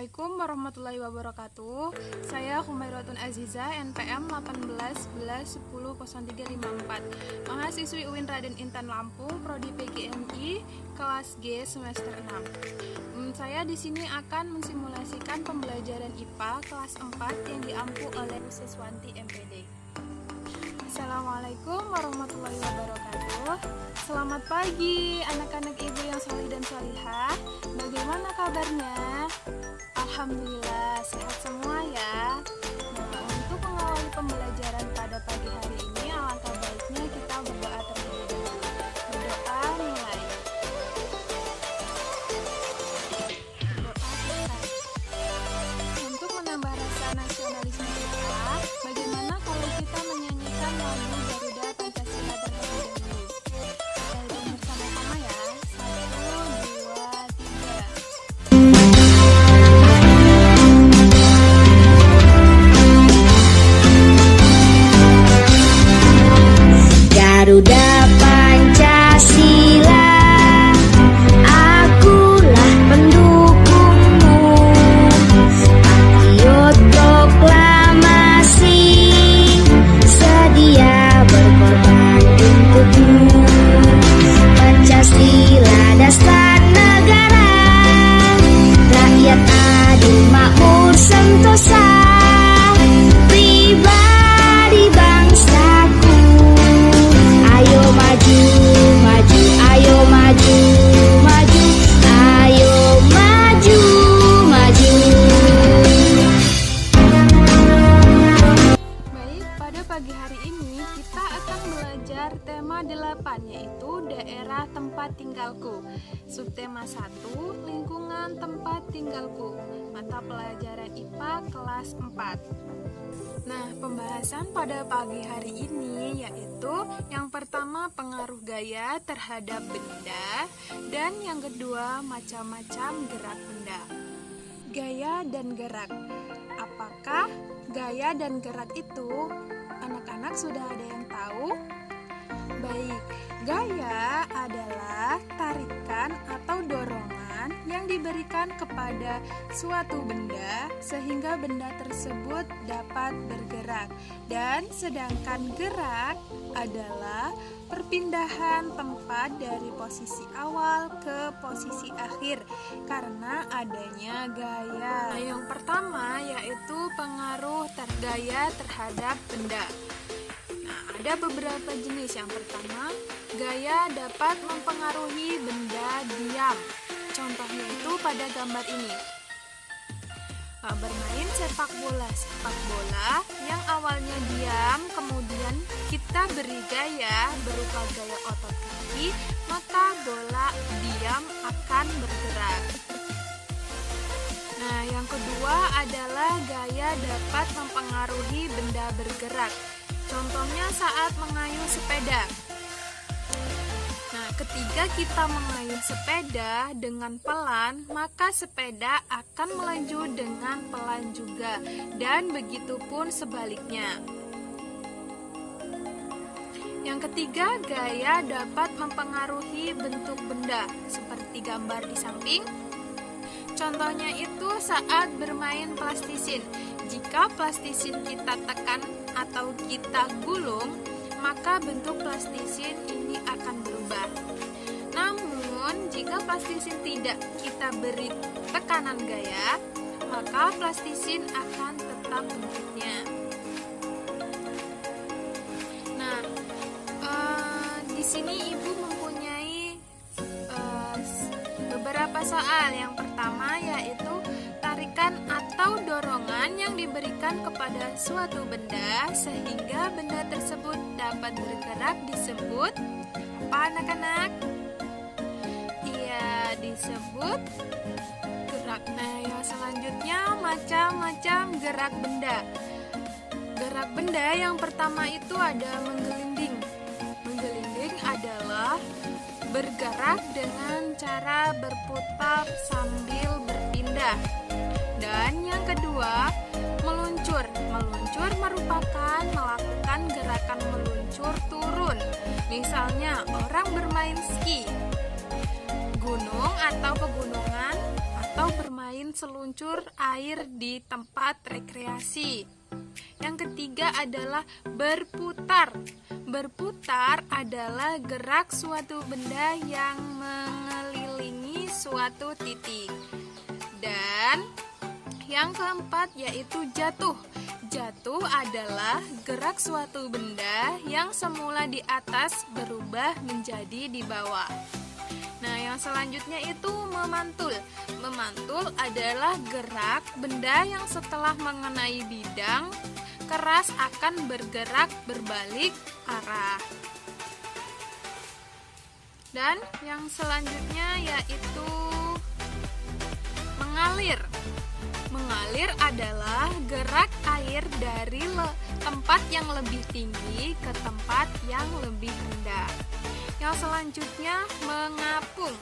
Assalamualaikum warahmatullahi wabarakatuh. Saya Humairatun Aziza, NPM 1811100354, mahasiswi UIN Raden Intan Lampung, prodi PGMI, kelas G semester 6. Saya di sini akan mensimulasikan pembelajaran IPA kelas 4 yang diampu oleh Siswanti MPD. Assalamualaikum warahmatullahi wabarakatuh. Selamat pagi anak-anak ibu yang solih dan solihah. Bagaimana kabarnya? Alhamdulillah sehat semua ya. Nah, untuk mengawali pembelajaran pada pagi hari ini, alangkah baiknya kita berdoa terlebih dahulu. Berdoa mulai. Doa kita. Untuk menambah rasa nasionalisme kita, bagaimana kalau kita menyanyikan lagu Garuda Pancasila terlebih dahulu? Kita hitung bersama-sama ya. 1, 2, 3. Garuda Pancasila, akulah pendukungmu. Patriot proklamasi, sedia berkorban untukmu. Pancasila dasar negara, rakyat adil makmur sentosa. Pribadi bangsaku, ayo maju, maju, ayo maju, maju, ayo maju, maju. Baik, pada pagi hari ini kita akan belajar tema 8, yaitu daerah tempat tinggalku. Subtema 1, lingkungan tempat tinggalku. Mata pelajaran IPA kelas 4. Nah, pembahasan pada pagi hari ini yaitu yang pertama pengaruh gaya terhadap benda, dan yang kedua macam-macam gerak benda. Gaya dan gerak. Apakah gaya dan gerak itu? Anak-anak sudah ada yang tahu? Baik, gaya adalah tarikan atau dorongan yang diberikan kepada suatu benda sehingga benda tersebut dapat bergerak. Dan sedangkan gerak adalah perpindahan tempat dari posisi awal ke posisi akhir karena adanya gaya. Nah, yang pertama yaitu pengaruh gaya terhadap benda. Ada beberapa jenis. Yang pertama, gaya dapat mempengaruhi benda diam. Contohnya itu pada gambar ini. Bermain sepak bola. Sepak bola yang awalnya diam, kemudian kita beri gaya berupa gaya otot kaki, maka bola diam akan bergerak. Nah, yang kedua adalah gaya dapat mempengaruhi benda bergerak. Contohnya saat mengayuh sepeda. Nah, ketika kita mengayuh sepeda dengan pelan, maka sepeda akan melaju dengan pelan juga, dan begitu pun sebaliknya. Yang ketiga, gaya dapat mempengaruhi bentuk benda, seperti gambar di samping. Contohnya itu saat bermain plastisin. Jika plastisin kita tekan atau kita gulung, maka bentuk plastisin ini akan berubah. Namun, jika plastisin tidak kita beri tekanan gaya, maka plastisin akan tetap bentuknya. Nah, di sini Ibu mempunyai beberapa soal. Yang pertama yaitu tarikan atau dorongan yang diberikan kepada suatu benda sehingga benda tersebut dapat bergerak disebut apa, anak-anak? Iya, disebut gerak. Nah, yang selanjutnya macam-macam gerak benda. Gerak benda yang pertama itu ada menggelinding. Menggelinding adalah bergerak dengan cara berputar sambil berpindah. Dan yang kedua, meluncur. Meluncur merupakan melakukan gerakan meluncur turun. Misalnya orang bermain ski. Gunung atau pegunungan atau bermain seluncur air di tempat rekreasi. Yang ketiga adalah berputar. Berputar adalah gerak suatu benda yang mengelilingi suatu titik. Dan yang keempat yaitu jatuh. Jatuh adalah gerak suatu benda yang semula di atas berubah menjadi di bawah. Nah, yang selanjutnya itu memantul. Memantul adalah gerak benda yang setelah mengenai bidang keras akan bergerak berbalik arah. Dan yang selanjutnya yaitu mengalir. Mengalir adalah gerak air dari tempat yang lebih tinggi ke tempat yang lebih rendah. Yang selanjutnya mengapung.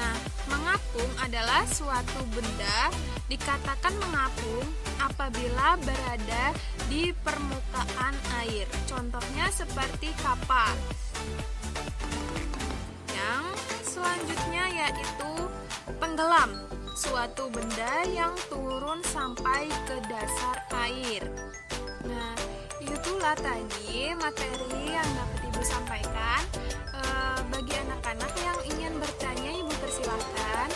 Nah, mengapung adalah suatu benda dikatakan mengapung apabila berada di permukaan air. Contohnya seperti kapal. Yang selanjutnya yaitu tenggelam. Suatu benda yang turun sampai ke dasar air. Nah, itulah tadi materi yang dapat Ibu sampaikan. Bagi anak-anak yang ingin bertanya, Ibu persilahkan.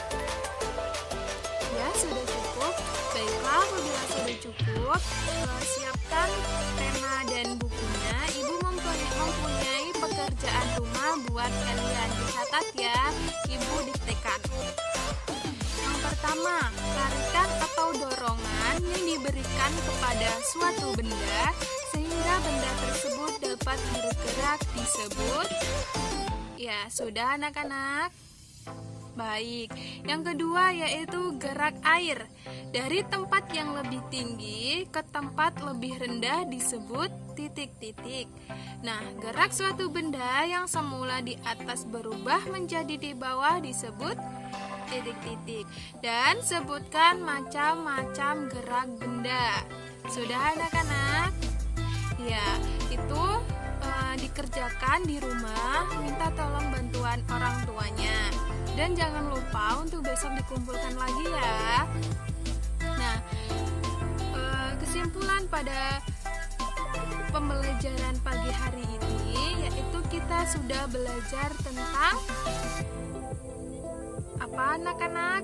Ya, sudah cukup. Baiklah, apabila sudah cukup, siapkan pena dan bukunya. Ibu mempunyai pekerjaan rumah buat kalian. Dicatat ya, Ibu diktekan. Yang pertama, tarikan atau dorongan yang diberikan kepada suatu benda sehingga benda tersebut dapat bergerak disebut. Ya, sudah anak-anak? Baik. Yang kedua yaitu gerak air. Dari tempat yang lebih tinggi ke tempat lebih rendah disebut titik-titik. Nah, gerak suatu benda yang semula di atas berubah menjadi di bawah disebut titik-titik. Dan sebutkan macam-macam gerak benda. Sudah anak-anak? Ya, itu dikerjakan di rumah, minta tolong bantuan orang tuanya. Dan jangan lupa untuk besok dikumpulkan lagi ya. Nah, kesimpulan pada pembelajaran pagi hari ini yaitu kita sudah belajar tentang apa anak-anak?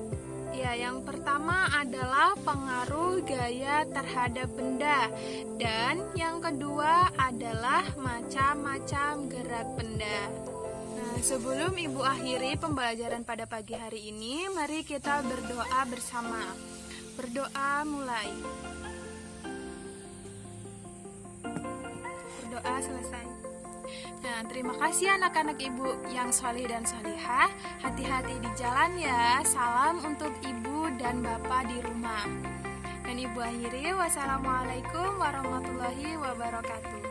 Ya, yang pertama adalah pengaruh gaya terhadap benda. Dan yang kedua adalah macam-macam gerak benda. Nah, sebelum Ibu akhiri pembelajaran pada pagi hari ini, mari kita berdoa bersama. Berdoa mulai. Berdoa selesai. Nah, terima kasih anak-anak Ibu yang soleh dan solihah. Hati-hati di jalan ya. Salam untuk Ibu dan Bapak di rumah. Dan Ibu akhiri, wassalamualaikum warahmatullahi wabarakatuh.